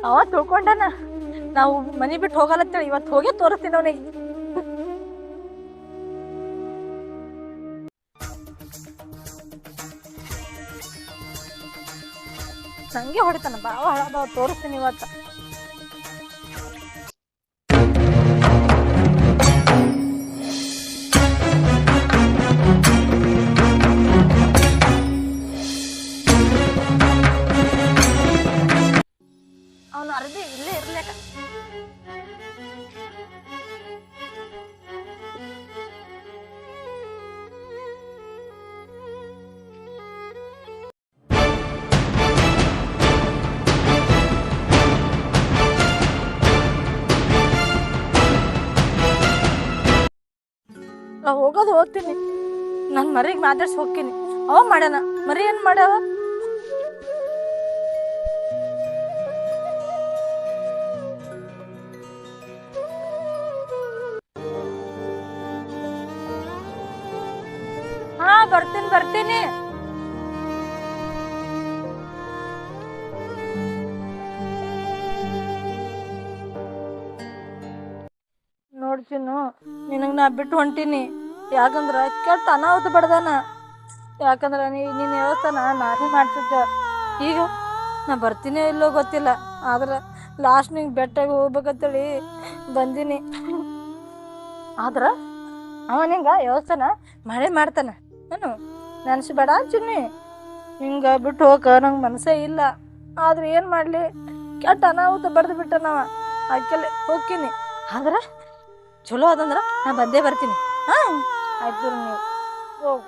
ಅವ ತಿಳ್ಕೊಂಡನ ನಾವು ಮನಿ ಬಿಟ್ಟು ಹೋಗಲತ್ತೇಳಿ ಇವತ್ತು ಹೋಗಿ ತೋರಿಸ್ತೀನಿ ಅವನಿಗೆ. ನಂಗೆ ಹೊಡಿತಾನ ಬಾವ ಹಳಬಾವ ತೋರಿಸ್ತೀನಿ ಇವತ್ತ. ಅವನು ಅರ್ಧಿ ಇಲ್ಲೇ ಇರ್ಲೇಕ. ನಾ ಹೋಗೋದು ಹೋಗ್ತೀನಿ, ನನ್ ಮರಿಗೆ ಮಾತಾಡ್ಸಿ ಹೋಗ್ತೀನಿ. ಅವ ಮಾಡ್ಯಾನ, ಮರಿ ಏನ್ ಮಾಡ್ಯಾವ? ಹಾ ಬರ್ತೀನಿ ಬರ್ತೀನಿ. ನೋಡ್ತೀನು ನಿನಗೆ ನಾ ಬಿಟ್ಟು ಹೊಂಟೀನಿ. ಯಾಕಂದ್ರೆ ಕೆಟ್ಟ ಅನಾಹುತ ಬಡ್ದಾನ. ಯಾಕಂದ್ರೆ ನೀನು ಹೇಳ್ತಾನ ನಾನೇ ಮಾಡ್ತಿದ್ದೆ. ಈಗ ನಾ ಬರ್ತೀನಿ ಇಲ್ಲೋ ಗೊತ್ತಿಲ್ಲ, ಆದ್ರೆ ಲಾಸ್ಟ್ ನಿಂಗೆ ಬೆಟ್ಟಾಗಿ ಹೋಗ್ಬೇಕಂತೇಳಿ ಬಂದೀನಿ. ಆದ್ರೆ ಅವ ನಿಂಗೆ ವ್ಯವಸ್ಥಾನ ಮಾಡೇ ಮಾಡ್ತಾನೆ. ನಾನು ನೆನ್ಸ್ಬೇಡ ಚಿನ್ನಿ, ಹಿಂಗೆ ಬಿಟ್ಟು ಹೋಗ ನಂಗೆ ಮನಸ್ಸೇ ಇಲ್ಲ. ಆದ್ರೆ ಏನು ಮಾಡಲಿ, ಕೆಟ್ಟ ಅನಾಹುತ ಬಡ್ದು ಬಿಟ್ಟ ನಾವ. ಆಕೆಲೆ ಹೋಗ್ತೀನಿ, ಆದ್ರೆ ಚಲೋ ಅದಂದ್ರೆ ನಾ ಬಂದೇ ಬರ್ತೀನಿ. ಹಾಂ ಆಯ್ತು, ನೀವು ಹೋಗು.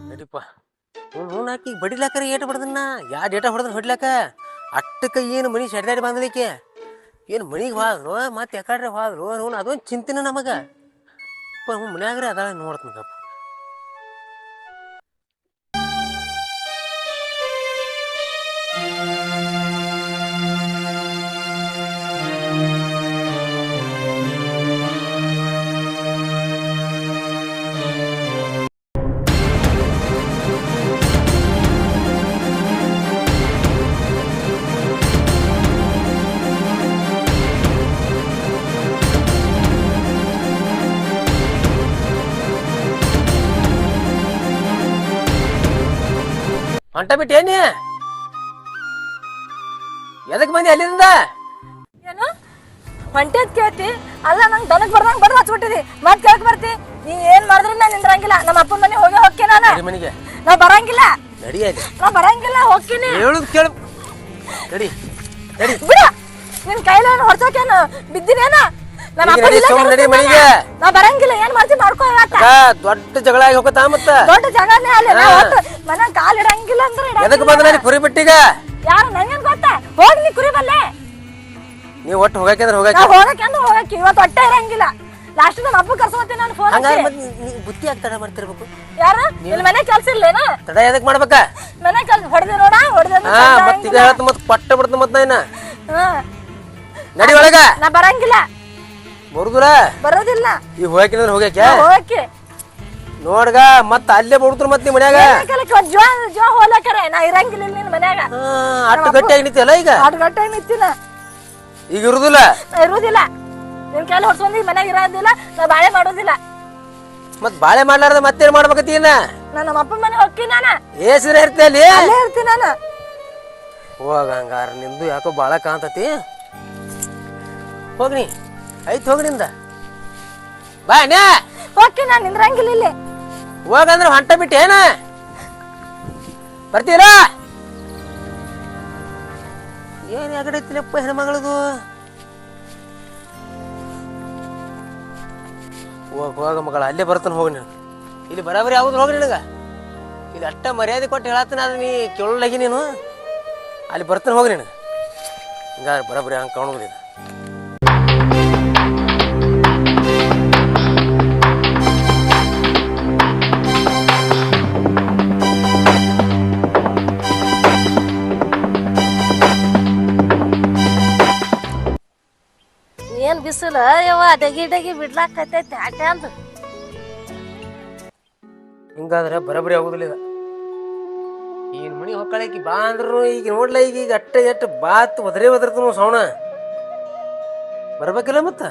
ನಡಿಪ್ಪ, ಹ್ಞೂ ಹಾಕಿ ಬಡಿಲಾಕರ ಏಟು ಬಡ್ದನ್ನ ಯಾ ಡೇಟ ಹೊಡೆದ್ರೆ ಹೊಡ್ಲಾಕ ಅಟ್ಟಕ್ಕೆ ಏನು ಮನಿ ಸೆಡ್ದಾಡಿ ಬಂದಲಿಕ್ಕೆ ಏನು ಮನಿಗೆ ಹೋದ್ರು ಮತ್ತೆ ಯಾಕಡ್ರೆ ಹೋದ್ರು ನೋನು ಅದೊಂದು ಚಿಂತೆನ ನಮಗೆ. ಮನ್ಯಾಗ್ರೆ ಅದ ನೋಡ್ತೀನಪ್ಪ. ಹೊಂಟ ಬಿಟ್ಟೇನಿ? ಎದಕ್ ಬಂದಿ ಅಲ್ಲಿಂದ? ಏನು ಹೊಂಟೇದ್ ಕೇಳ್ತಿ? ಅಲ್ಲ ನಂಗೆ ದನಕ್ ಬರ್ದಂಗ್ ಬರ್ದು ಹಚ್ಬಿಟ್ಟಿದಿ, ಮತ್ ಕೇಳಕ್ ಬರ್ತಿ? ನೀ ಏನ್ ಮಾಡಿದ್ರು ನಾನು ನಿಂದ್ರಂಗಿಲ್ಲ. ನಮ್ಮ ಅಪ್ಪನ ಮನೆ ಹೋಗಿ ಹೋಗ್ತೀನಿ ನಾನು. ಮನೆಗೆ ನಾ ಬರಂಗಿಲ್ಲ, ನಡಿಯಲ್ಲಿ ನಾ ಬರಂಗಿಲ್ಲ, ಹೋಗ್ತೀನಿ. ಹೇಳುದು ಕೇಳು. ನಡಿ ನಡಿ ಬಿಡ, ನಿನ್ ಕೈಲಿ ಹೊಡ್ಸೋಕೇನು ಬಿದ್ದಿನೇನ? ನಮ್ಮ ಅಪ್ಪ ನಡಿ ಮನೆಗೆ. ನಾ ಬರಂಗಿಲ್ಲ, ಏನ್ ಮಾಡ್ತಿ ಮಾಡ್ಕೋ. ದೊಡ್ಡ ಜಗಳ ಆಗಿ ಹೋಗತ್ತಾ ಮತ್ತ? ದೊಡ್ಡ ಜಗಳನೇ ಅಲ್ಲಿ ಮನ ಕಾಲ್ ಇಡಂಗಿಲ್ಲ ಅಂದ್ರೆ ಎದಕ್ ಬಂದ ನನಗೆ ಕುರಿ ಬಿಟ್ಟಿಗ? ಯಾರು ನಂಗೇನ್ ಗೊತ್ತಾ? ಹೋಗಿ ನೀ ಕುರಿ ಬಲ್ಲೆ. ನೀವು ಒಟ್ಟು ಹೋಗಕ್ಕೆ ಹೋಗಕ್ಕೆ ಅಂದ್ರೆ ಹೋಗಕ್ಕೆ, ಇವತ್ತು ಹೊಟ್ಟೆ ಇರಂಗಿಲ್ಲ. ಲಾಸ್ಟ್ ನಮ್ಮ ಅಪ್ಪ ಕರ್ಸೋತೀನಿ ನಾನು ಫೋನ್. ಹಂಗಾರೆ ಬುತ್ತಿ ಯಾಕೆ ತಡ ಮಾಡ್ತಿರ್ಬೇಕು? ಯಾರು ಇಲ್ಲಿ ಮನೆ ಕೆಲ್ಸ ಇಲ್ಲೇನ? ತಡ ಎದಕ್ ಮಾಡ್ಬೇಕ? ಮನೆ ಕೆಲ್ಸ ಹೊಡೆದೆ ನೋಡ, ಹೊಡೆದೆ. ಮತ್ತೀಗ ಹೇಳ್ತ ಮತ್ ಪಟ್ಟ ಬಿಡ್ತ ಮತ್ ನಾ ನಡಿ ಒಳಗ. ನಾ ಬರಂಗಿಲ್ಲ, ಬರುದಿಲ್ಲ, ಬರೋದಿಲ್ಲ. ಈಗ ಹೋಗಕ್ಕೆ ಹೋಗಕ್ಕೆ ಹೋಗಕ್ಕೆ ನೋಡ್ಗ ಮತ್ತ ಅಲ್ಲೇ ಬಡ್ದ್ರು ಮತ್ ನೀ ಮನ್ಯಾಗ ಜೋ ಹೋಲಕರೆ ನಾ ಇರಂಗಿಲ್ಲ ನಿನ್ ಮನ್ಯಾಗ. ಅಷ್ಟು ಗಟ್ಟಿಯಾಗಿ ನಿಂತಿಯಲ್ಲ ಈಗ? 6 ಗಂಟೆ ನಿಂತಿನ. ಈಗ ಇರುದಿಲ್ಲ? ನಾ ಇರುದಿಲ್ಲ, ನಿನ್ ಕೈಲಿ ಹೊಡ್ಸ್ಕೊಂಡಿ ಮನ್ಯಾಗ ಇರೋದಿಲ್ಲ. ನಾ ಬಾಳೆ ಮಾಡೋದಿಲ್ಲ. ಮತ್ ಬಾಳೆ ಮಾಡ್ಲಾರ್ದ ಮತ್ತೇನ್ ಮಾಡ್ಬೇಕತ್ತೀನ? ನಾ ನಮ್ಮ ಅಪ್ಪನ ಮನೆ ಹೋಗ್ತೀನಿ. ನಾನು ಏಸಿರ ಇರ್ತಿ ಅಲ್ಲಿ? ಅಲ್ಲೇ ಇರ್ತೀನಿ ನಾನು. ಹೋಗ ಹಂಗಾರ ನಿಂದು ಯಾಕೋ ಬಾಳ ಕಾಂತತಿ. ಹೋಗ್ನಿ ಐತ್ ಹೋಗ್ನಿಂದ ಬಾ ನ್ಯಾ. ಹೋಗ್ತೀನಿ, ನಾನು ನಿಂದ್ರಂಗಿಲ್ಲ ಇಲ್ಲಿ. ಹೋಗಂದ್ರೆ ಹೊಂಟ ಬಿಟ್ಟೇನ? ಬರ್ತೀರಾ? ಏನ್ ಯಾಕಡೆ ಐತಿಲಪ್ಪ ಹೆಣ್ಮಗಳದು? ಹೋಗ ಮಗಳ, ಅಲ್ಲೇ ಬರ್ತಾನೆ ಹೋಗಿ ನೀನು. ಇಲ್ಲಿ ಬರಾಬರಿ ಯಾವ್ದು ಹೋಗಿ ನಿನಗ. ಇಲ್ಲಿ ಅಟ್ಟ ಮರ್ಯಾದೆ ಕೊಟ್ಟು ಹೇಳತ್ತೀನಿ, ಆದ್ರೆ ನೀ ಕೇಳಲಾಗಿ ನೀನು. ಅಲ್ಲಿ ಬರ್ತಾನೆ ಹೋಗಿ ನೀನು. ಹಿಂಗಾದ್ರೆ ಬರಾಬರಿ ಹಂಗೆ ಕಾಣೋದಿಲ್ಲ. ಏನ್ ಬಿಸಿಲು ಯವ್ವ, ಡಗಿ ಡಗಿ ಬಿಡ್ಲಾಕತೈತಿ ಆಟ ಅಂತ. ಹಿಂಗಾದ್ರೆ ಬರಬರಿ ಆಗುದಿಲ್ಲ ಇದು. ಈಗಿನ ಮನಿ ಹೊಕ್ಕಳಕಿ ಬಾ ಅಂದ್ರು ಈಗ ನೋಡ್ಲ ಈಗ ಅಟ್ಟ ಎಟ್ಟು ಬಾತ್ ಒದರ್ತನು ಸೌಣ ಬರ್ಬೇಕಿಲ್ಲ ಮತ್ತ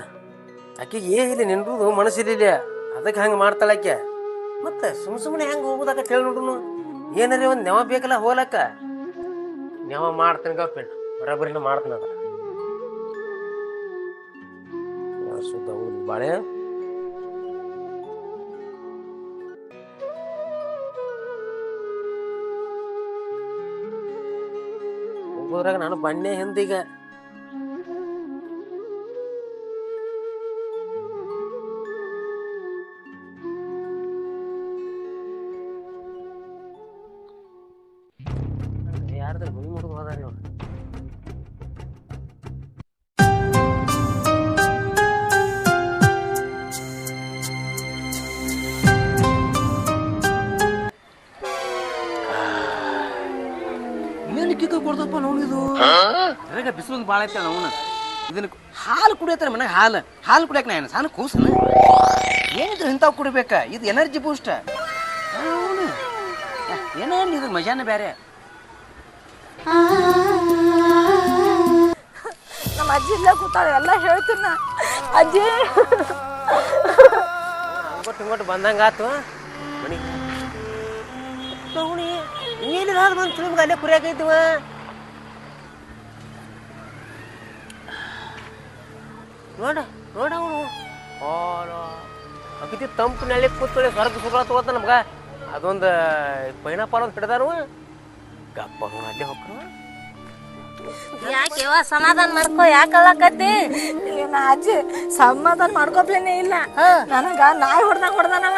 ಆಕಿಗೆ ಏನಿಲ್ಲ ನಿನ್ರುದು ಮನಸ್ಸಿಲ್ಲ ಅದಕ್ಕೆ ಹಂಗೆ ಮಾಡ್ತಾಳಾಕೆ ಮತ್ತೆ ಸುಮ್ಮನೆ ಹೆಂಗೆ ಹೋಗುದಾಕ ಹೇಳಿ ನೋಡ್ರು ಏನಾರೇ ಒಂದು ನೆವ ಬೇಕಲ್ಲ ಹೋಲಕ್ಕ ನೆವ ಮಾಡ್ತೇನೆ ಗಪ್ಪೇಣ ಬರಬರಿನ ಮಾಡ್ತೇನೆ ಅದ ಶುದ್ಧ ಹೋಗ್ಲಿ ಬಾಳೆ ಹೋಗೋದ್ರಾಗ ನಾನು ಬಣ್ಣೆ ಹಿಂದೀಗ ಯಾರ್ದಾರ ಮನಿ ಮುಡಿದು ಹೋದ ನೀವು ಏನು ಕಿಕ್ಕ ಕೊಡ್ದಪ್ಪ ನೋಡಿದು ಅದ್ರಾಗ ಬಿಸಿಲು ಭಾಳ ಐತೆ ಅವನು ಇದನ್ನ ಹಾಲು ಕುಡಿಯತ್ತಾರೆ ಮನೆಗೆ ಹಾಲು ಕುಡಿಯಕ್ಕೆ ನಾ ಏನು ಸಣ್ಣ ಕೂಸನ ಏನಿದ್ರು ಇಂಥವು ಕುಡಿಬೇಕ ಇದು ಎನರ್ಜಿ ಬೂಸ್ಟ್ ಅವನು ಏನೇನು ಇದ್ರ ಮಜಾನೇ ಬೇರೆ ನಮ್ಮ ಅಜ್ಜಿ ಇಲ್ಲ ಕೂತಾಳೆ ಎಲ್ಲ ಹೇಳ್ತೀನ ಅಜ್ಜಿ ಹಿಂಗೊಟ್ಟು ಬಂದಂಗ ಆತು ಮನಿ ನೀನು ಬಂದು ಸುಳಿಮ್ಗೆ ಅಲ್ಲೇ ಕುರಿಯಾಕೈತಿವ ನೋಡ ನೋಡ ಅವನು ಅಗತಿ ತಂಪು ನೆಲೆ ಕೂತ್ಕೊಳ್ಳಿ ಸ್ವರ್ಗ ಸುಖ ತಗೋತ ನಮ್ಗ ಅದೊಂದು ಪೈನಾಪಾಲ್ ಒಂದು ಹಿಡ್ದಾರು ಗಪ್ಪ ಅಲ್ಲೇ ಹೋಗ್ರು ಯಾಕೆ ಸಮಾಧಾನ ಮಾಡ್ಕೋ ಯಾಕಲ್ಲಕತ್ತಿ ನಾ ಅಜ್ಜಿ ಸಮಾಧಾನ ಮಾಡ್ಕೋಪ್ಲೇನೆ ಇಲ್ಲ ನನಗ ನಾಯಿ ಹೊಡ್ದಾನವ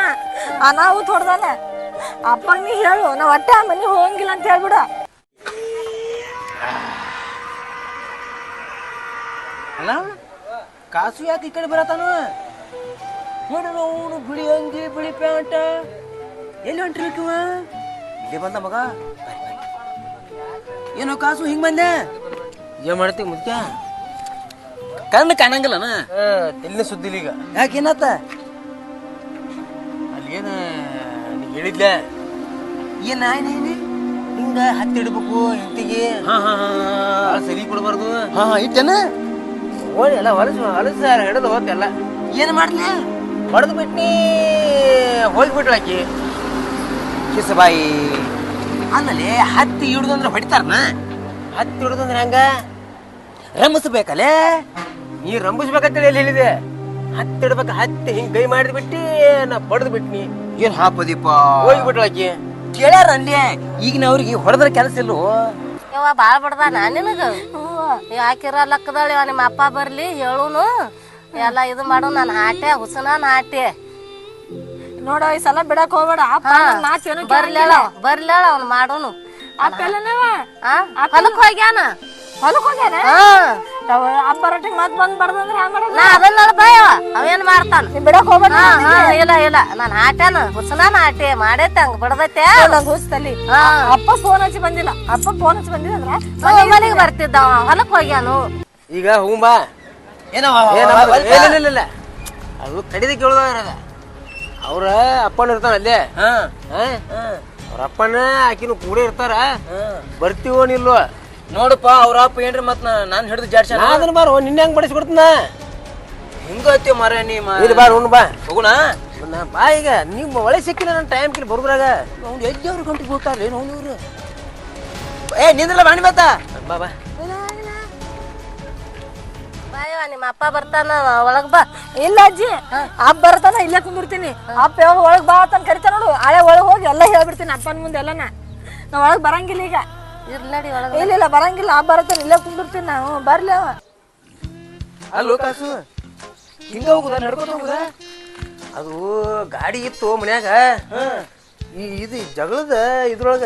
ಅನಾಹುತ ಹೊಡ್ದಾನ ಅಪ್ಪ ನೀ ಹೇಳು ನಾ ಒಟ್ಟೆ ಆ ಮನೆ ಹೋಗಂಗಿಲ್ಲ ಅಂತ ಹೇಳ್ಬಿಡ ಅಲ್ಲ ಕಾಸು ಯಾಕೆ ಈ ಕಡೆ ಬರತಾನು ನೋಡ್ರಿ ಅವನು ಬಿಳಿ ಅಂಗಿ ಬಿಳಿ ಪ್ಯಾಂಟ ಎಲ್ಲಿ ಹೊಂಟಿರ್ಕಿವ ಇಲ್ಲೇ ಬಂದ ಮಗ ಏನೋ ಕಾಸು ಹಿಂಗ್ ಬಂದೆ ಏನ್ ಮಾಡ್ತೀವಿ ಮುದ್ಯ ಕಣ್ಣು ಕಾಣಂಗಿಲ್ಲನ ಎಲ್ಲಿನ ಸುದ್ದಿಲ್ಲ ಈಗ ಯಾಕೇನತ್ತ ಅಲ್ಲಿ ಏನ ನೀ ಹೇಳಿದ್ಲೆ ಏನ ಹಿಂಗ ಹತ್ತಿ ಇಡ್ಬೇಕು ಇಂತಿಗೆ ಸರಿ ಕೊಡಬಾರ್ದು ಇಟ್ಟೇನ ಓಡಿ ಎಲ್ಲ ಹೊಲಸ ಹಿಡಿದು ಹೋಗ್ತೆಲ್ಲ ಏನು ಮಾಡ್ಲಿ ಹೊಡೆದು ಬಿಟ್ನಿ ಹೋಗ್ಬಿಟ್ರು ಆಕಿ ಕಿಸಬಾಯಿ ಅಲ್ಲಲ್ಲಿ ಹತ್ತಿ ಹಿಡ್ದಂದ್ರೆ ಹೊಡಿತಾರನ ಹತ್ತಿ ಹಿಡ್ದಂದ್ರೆ ಹಂಗ ರಮಿಸ್ಬೇಕಲ್ಲೇ ನೀ ರಂಬಿಸ್ಬೇಕಂತೇಳಿ ಎಲ್ಲಿ ಹೇಳಿದೆ ಹತ್ತಿ ಇಡ್ಬೇಕು ಹತ್ತಿ ಹಿಂಗ್ ಕೈ ಮಾಡಿದ್ ಬಿಟ್ಟಿ ನಾ ಬಡ್ದು ಬಿಟ್ನಿ ಏನ್ ಹಾಪದಿಪ್ಪ ಹೋಗ್ಬಿಟ್ರು ಆಕಿ ಕೇಳ್ಯಾರ ಅಲ್ಲಿ ಈಗಿನ ಅವ್ರಿಗೆ ಹೊಡೆದ್ರ ಕೆಲಸ ಇಲ್ಲೋ ಯವ್ವ ಬಾಳ ಬಡ್ದಾನ ನಿನಗ ಯಾಕಿರ ಲಕ್ಕದಳ ನಿಮ್ಮ ಅಪ್ಪ ಬರ್ಲಿ ಹೇಳುನು ಎಲ್ಲ ಇದು ಮಾಡು ನಾನು ಹಾಟೆ ಹುಸನ ಹಾಟೆ ನೋಡ ಈ ಸಲ ಬಿಡಕ್ ಹೋಗ್ಬೇಡ ಬರ್ಲೇಳ ಅವ್ನು ಮಾಡುನು ಹೊಲಕ್ ಹೋಗ್ಯಾನ ಅಪ್ಪ ರೊಟ್ಟಿಗೆ ಮತ್ ಬಂದ್ ಬಡ್ದಂದ್ರ ಹಂಗ ನಾ ಅದನ್ನ ಭಯವ ಅವೇನ್ ಮಾಡ್ತಾನ ಬಿಡಕ್ ಹೋಗ್ಬೇಡ ಇಲ್ಲ ನಾನ್ ಹಾಟ್ಯಾನ ಹುಸನ ಹಾಟೆ ಮಾಡೈತೆ ಹಂಗ ಬಡ್ದೈತೆ ಹುಸ್ತಲಿ ಅಪ್ಪ ಫೋನ್ ಹಚ್ಚಿ ಬಂದಿಲ್ಲ ಅಂದ್ರ ಮನೆಗೆ ಬರ್ತಿದ್ದ ಹೊಲಕ್ ಹೋಗ್ಯಾನು ಈಗ ಹೂಂಬಾ ಇಲ್ಲ ಅದು ಕಡಿದ ಕೇಳುದ ಅವ್ರ ಅಪ್ಪನ ಇರ್ತಾನ ಅಲ್ಲೇ ಅವ್ರ ಅಪ್ಪನ ಆಕಿನ ಕೂಡ ಇರ್ತಾರ ಬರ್ತೀವೋ ನಿಲ್ವ ನೋಡಪ್ಪ ಅವ್ರ ಅಪ್ಪ ಏನ್ರಿ ಮತ್ ನಾನ್ ಹಿಡಿದು ಜಾಡ್ಸ ಅದನ್ನ ಬಾರ ನಿನ್ನೆ ಹೆಂಗ್ ಬಡಿಸ್ಕೊಡ್ತನ ಹಿಂಗೈತಿ ಮರ ನೀ ಇಲ್ಲಿ ಬಾ ಉಣ್ ಬಾ ಹೋಗುಣ ಬಾ ಈಗ ನಿಮ್ ಒಳ್ಳೆ ಸಿಕ್ಕಿಲ್ಲ ನನ್ನ ಟೈಮ್ ಕಿಲ್ ಬರುದ್ರಾಗ ಅವ್ನು ಎಲ್ಲಿ ಅವ್ರ ಗಂಟೆಗೆ ಹೋಗ್ತಾರ ಏನು ಅವ್ರು ಏ ನಿಂದ್ರಲ್ಲ ಬಾಣಿ ಬತ್ತ ಬಾ ಬಾ ಬಾಯವ ನಿಮ್ಮ ಅಪ್ಪ ಬರ್ತಾನ ಒಳಗ್ ಬಾ ಇಲ್ಲ ಅಜ್ಜಿ ಅಪ್ಪ ಬರ್ತಾನ ಇಲ್ಲೇ ಕುಂದಿರ್ತೀನಿ ಅಪ್ಪ ಯಾವಾಗ ಒಳಗ್ ಬಾ ಅಂತ ಕರಿತಾನ ನೋಡು ಹಳೆ ಒಳಗ್ ಹೋಗಿ ಎಲ್ಲ ಹೇಳ್ಬಿಡ್ತೀನಿ ಅಪ್ಪನ ಮುಂದೆ ಎಲ್ಲನ ನಾ ಒಳಗ್ ಬರಂಗಿಲ್ಲ ಈಗ ಇರ್ಲಡಿ ಒಳಗ ಇಲ್ಲ ಬರಂಗಿಲ್ಲ ಅಪ್ಪ ಬರ್ತಾನ ಇಲ್ಲೇ ಕುಂದಿರ್ತೀನಿ ನಾವು ಬರ್ಲಿ ಅವ ಅಲ್ಲೋ ಕಾಸು ಹಿಂಗ ಹೋಗುದ ನಡ್ಕೊತ ಹೋಗುದ ಅದು ಗಾಡಿ ಇತ್ತು ಮನ್ಯಾಗ ಇದು ಜಗಳದ ಇದ್ರೊಳಗ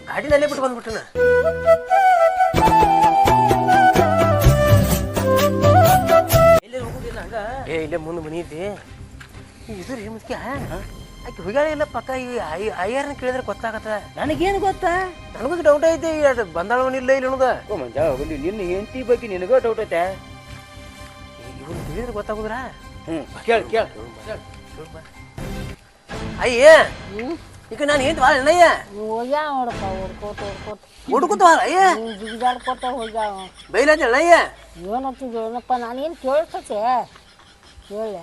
ಗಾಡಿನಲ್ಲೇ ಬಿಟ್ಟು ಬಂದ್ಬಿಟ್ಟನ ಏ ಇಲ್ಲೇ ಮುಂದೆ ಮನಿ ಐತಿ ಇದು ರೀ ಮುಖ್ಯ ಆಕೆ ಹುಗಾಳ ಇಲ್ಲ ಪಕ್ಕ ಈ ಅಯ್ಯಾರನ್ನ ಕೇಳಿದ್ರೆ ಗೊತ್ತಾಗತ್ತ ನನಗೇನು ಗೊತ್ತಾ ನನಗೂ ಡೌಟ್ ಐತಿ ಅದು ಬಂದಾಳವನಿಲ್ಲ ಇಲ್ಲ ಅನ್ನೋದ ಓ ಮಂಜ ಹೋಗ್ಲಿ ನಿನ್ನ ಹೆಂಡತಿ ಬಗ್ಗೆ ನಿನಗ ಡೌಟ್ ಐತೆ ಇವ್ರು ತಿಳಿದ್ರೆ ಗೊತ್ತಾಗುದ್ರಾ ಕೇಳ ಅಯ್ಯ ಈಗ ನಾನು ಏನು ಬಾಳ ಅಣ್ಣಯ್ಯ ಹೋಗ್ಯಾವ ನೋಡಪ್ಪ ಹೊಡ್ಕೋತ ಹುಡುಕುತ್ತ ಅಯ್ಯ ಜಿಗಿದಾಡ್ಕೋತ ಹೋಗ್ಯಾವ ಬೈಲಾತಿ ಅಣ್ಣಯ್ಯ ಏನಂತಿದ್ದು ಏನಪ್ಪ ನಾನೇನು ಕೇಳ್ಸತ್ತೆ ಹೇಳೆ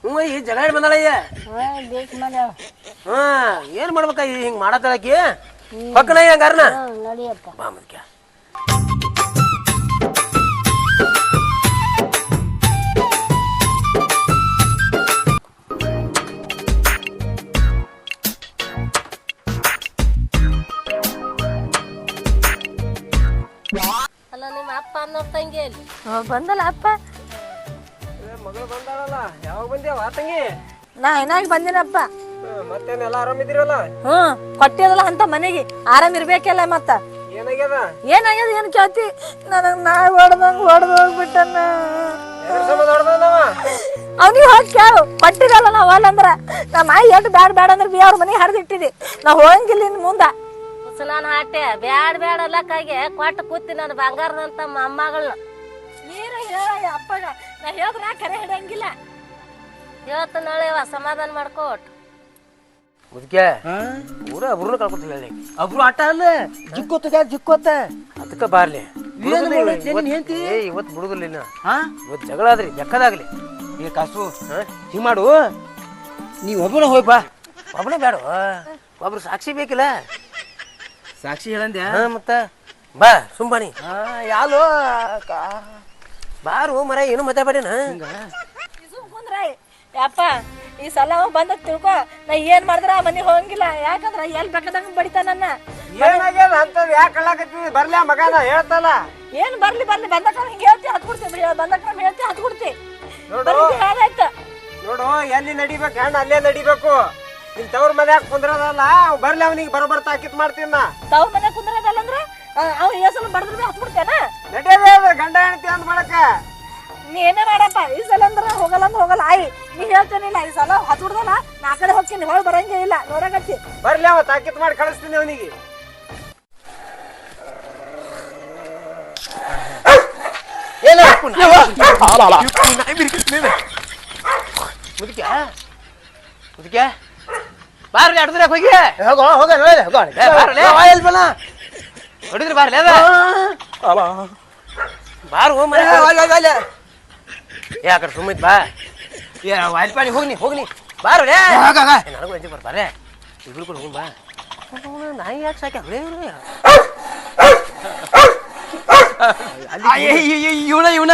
ಹ್ಞೂ ಈ ಜಗಳ ಬಂದಾಳಯ್ಯ ಬೇಕು ಮಾಡ್ಯಾವ ಏನು ಮಾಡ್ಬೇಕ ಹಿಂಗೆ ಮಾಡತ್ತಾಳಕಿ ಪಕ್ಕನಯ್ಯ ಹಂಗಾರನ ನಡಿಯಪ್ಪ ಬಾ ಮುದ್ಕ್ಯ ಅಲ್ಲ ನಿಮ್ಮ ಅಪ್ಪ ಅನ್ನೋ ತಂಗಿ ಎಲ್ಲಿ ಬಂದಲ್ಲ ಅಪ್ಪ ಮಗಳು ಬಂದಾಳಲ್ಲ ಯಾವಾಗ ಬಂದ್ಯಾವ ತಂಗಿ ನಾ ಏನಾಗಿ ಬಂದಿನಪ್ಪ ಮತ್ತೇನೆಲ್ಲ ಆರಾಮಿದ್ದೀರಲ್ಲ ಕೊಟ್ಟಿದಲ್ಲ ಅಂತ ಮನೆಗೆ ಆರಾಮ್ ಇರ್ಬೇಕಲ್ಲ ಮತ್ತ ಏನಾಗ್ಯದ ಏನಾಗ್ಯದ ಏನ್ ಕೇಳ್ತಿ ನನಗ್ ನಾ ಹೊಡೆದ್ ಹೋಗ್ಬಿಟ್ಟನ ಅವ್ನಿಗೆ ಹೋಗಿ ಕೇಳು ಕೊಟ್ಟಿರಲ್ಲ ನಾವ್ ಅಲ್ಲಂದ್ರ ನಮ್ಮ ಆಯಿ ಎಷ್ಟು ಬ್ಯಾಡ ಅಂದ್ರ ಬಿ ಅವ್ರ ಮನೆಗೆ ಹರಿದಿಟ್ಟಿದಿ ನಾ ಹೋಗಂಗಿಲ್ಲ ಇನ್ ಮುಂದ ನಾನು ಹಾಟೆ ಬ್ಯಾಡ ಅಲ್ಲಕ್ಕಾಗೆ ಕೊಟ್ಟು ಕೂತಿ ನನ್ನ ಬಂಗಾರದಂತ ಮೊಮ್ಮಗಳನ್ನ ನೀನು ಹೇಳ ಅಪ್ಪಗ ನಾ ಹೇಳಿದ್ರ ಕರೆ ಹಿಡಂಗಿಲ್ಲ ಇವತ್ತು ನಾಳೆ ಸಮಾಧಾನ ಮಾಡ್ಕೊಟ್ ಮುದ್ಕ್ಯ ಊರ ಒಬ್ರನ್ನ ಕಳ್ಕೊತ ಹೇಳಿ ಒಬ್ರು ಆಟ ಅಲ್ಲ ಜಿಕ್ಕೋತ ಅದಕ್ಕ ಬಾರ್ಲಿ ಹೆಂಡತಿ ಇವತ್ತು ಬಿಡುದಿಲ್ಲ ಇನ್ನ ಹಾ ಇವತ್ತು ಜಗಳ ಆದ್ರಿ ಜಕ್ಕದಾಗ್ಲಿ ಏ ಕಾಸು ಹಿಂಗ್ ಮಾಡು ನೀವ್ ಒಬ್ಬನ ಹೋಯ್ ಬಾ ಒಬ್ಬನೇ ಬೇಡ ಒಬ್ರು ಸಾಕ್ಷಿ ಬೇಕಿಲ್ಲ ಸಾಕ್ಷಿ ಹೇಳಂದ್ಯಾ ಮತ್ತ ಬಾ ಸುಂಬಾಣಿ ಯಾಲೋ ಬಾರು ಮರ ಏನು ಮಾತಾಡ್ಬೇಡೇನ ಯಪ್ಪ ಈ ಸಲ ಅವ ಬಂದ ತಿಳ್ಕೊ ನಾ ಏನ್ ಮಾಡಿದ್ರ ಆ ಮನೆಗೆ ಹೋಗಂಗಿಲ್ಲ ಯಾಕಂದ್ರ ಎಲ್ ಬೇಕಾದಂಗ ಬಡಿತಾನ ಏನಾಗ್ಯದ ಅಂತದ್ ಯಾಕೆ ಕಳ್ಳಾಕತ್ತಿ ಬರ್ಲಿ ಮಗನ ಹೇಳ್ತಲ್ಲ ಏನ್ ಬರ್ಲಿ ಬಂದಕ್ಕ ಹಿಂಗ ಹೇಳ್ತಿ ಹತ್ ಕೊಡ್ತಿ ಬಂದಕ್ಕ ಹೇಳ್ತಿ ಹತ್ ಕೊಡ್ತಿ ಹೇಳಾಯ್ತ ನೋಡು ಎಲ್ಲಿ ನಡಿಬೇಕು ಹೆಣ್ಣು ಅಲ್ಲೇ ನಡಿಬೇಕು ನಿನ್ ತವ್ರ ಮನ್ಯಾಗ ಕುಂದ್ರದಲ್ಲ ಬರ್ಲಿ ಅವನಿಗೆ ಬರೋಬರ್ ತಾಕಿತ್ ಮಾಡ್ತೀನ ತವ್ರ ಮನೆ ಕುಂದ್ರದಲ್ಲ ಅಂದ್ರ ಅವ್ ಏಸಲ ಬಡದ್ರ ಹತ್ ಕೊಡ್ತೇನ ನಡೆಯದ ಗಂಡ ಹೆಣ್ತಿ ಅಂದ್ ಮಾಡಕ ನೀ ಏನೇ ಮಾಡಪ್ಪ ಈ ಸಲ ಅಂದ್ರ ಹೋಗಲ್ಲ ಅಂದ್ರ ಹೋಗಲ್ಲ ಆಯ್ ನೀ ಹೇಳ್ತೇನಿಲ್ಲ ಈ ಸಲ ಹತ್ ಕೊಡ್ದಲ್ಲ ನಾ ಕಡೆ ಹೋಗ್ತೀನಿ ಹೊಳ್ ಬರಂಗೇ ಇಲ್ಲ ನೋಡಕತ್ತಿ ಬರ್ಲಿ ಅವ ತಾಕಿತ್ ಮಾಡಿ ಕಳಿಸ್ತೀನಿ ಅವನಿಗೆ ಮುದುಕ್ಯಾ ಬಾರ್ಲಿ ಅಡ್ದ್ರೆ ಹೋಗಿ ಹೊಡಿದ್ರಿ ಬಾರ್ಲಿ ಅದ ಬಾರು ಯಾಕಡೆ ಸುಮ್ಮಿತ್ ಬಾ ವಾಯ್ಪಾಡಿ ಹೋಗ್ನಿ ಬಾರು ನನಗೂ ಎಂಟಿ ಬರ್ತಾರೆ ಇಬ್ರು ಕೂಡ ಹೋಗ್ ಬಾ ನಾಯಿ ಯಾಕೆ ಸಾಕ ಇವನ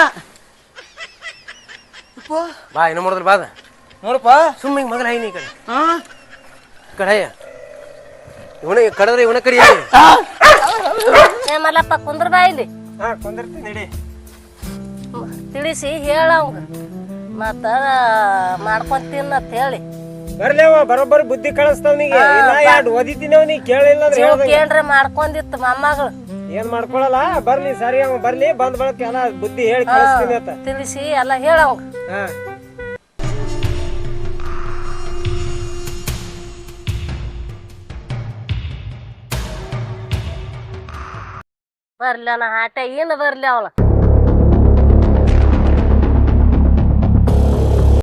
ಬಾ ಇನ್ನು ಮಾಡಿದ್ರ ಬಾದ ನೋಡಪ್ಪ ಸುಮ್ಮಿಂಗ್ ಮಗನ ಐನಿ ಈ ಕಡೆ ಇವನ ಕಡದ್ರೆ ಇವನ ಕಡಿ ಏ ಮಲ್ಲಪ್ಪ ಕುಂದ್ರ ಬಾ ಇಲ್ಲಿ ಕುಂದಿರ್ತೀನಿ ನಡಿ ತಿಳಿಸಿ ಹೇಳವಂಗ ಮತ್ತ ಮಾಡ್ಕೊಂತೀನಿ ಅಂತ ಹೇಳಿ ಬರ್ಲಿ ಅವ ಬರೋಬ್ಬರಿ ಬುದ್ಧಿ ಕಳಿಸ್ತಾವನಿಗೆ ಎರಡು ಓದಿತೀನಿ ಅವನಿಗೆ ಕೇಳಿಲ್ಲ ಅಂದ್ರೆ ಕೇಳ್ರೆ ಮಾಡ್ಕೊಂಡಿತ್ತು ಮೊಮ್ಮಗಳು ಏನ್ ಮಾಡ್ಕೊಳಲ್ಲ ಬರ್ಲಿ ಸರಿ ಅವ ಬರ್ಲಿ ಬಂದ್ ಬಳಕ ಎಲ್ಲ ಬುದ್ಧಿ ಹೇಳಿ ಕಳಿಸ್ತೀನಿ ಅಂತ ತಿಳಿಸಿ ಎಲ್ಲ ಹೇಳವಂಗ ಬರ್ಲಿ ನಾ ಆಟ ಏನು ಬರ್ಲಿ ಅವಳ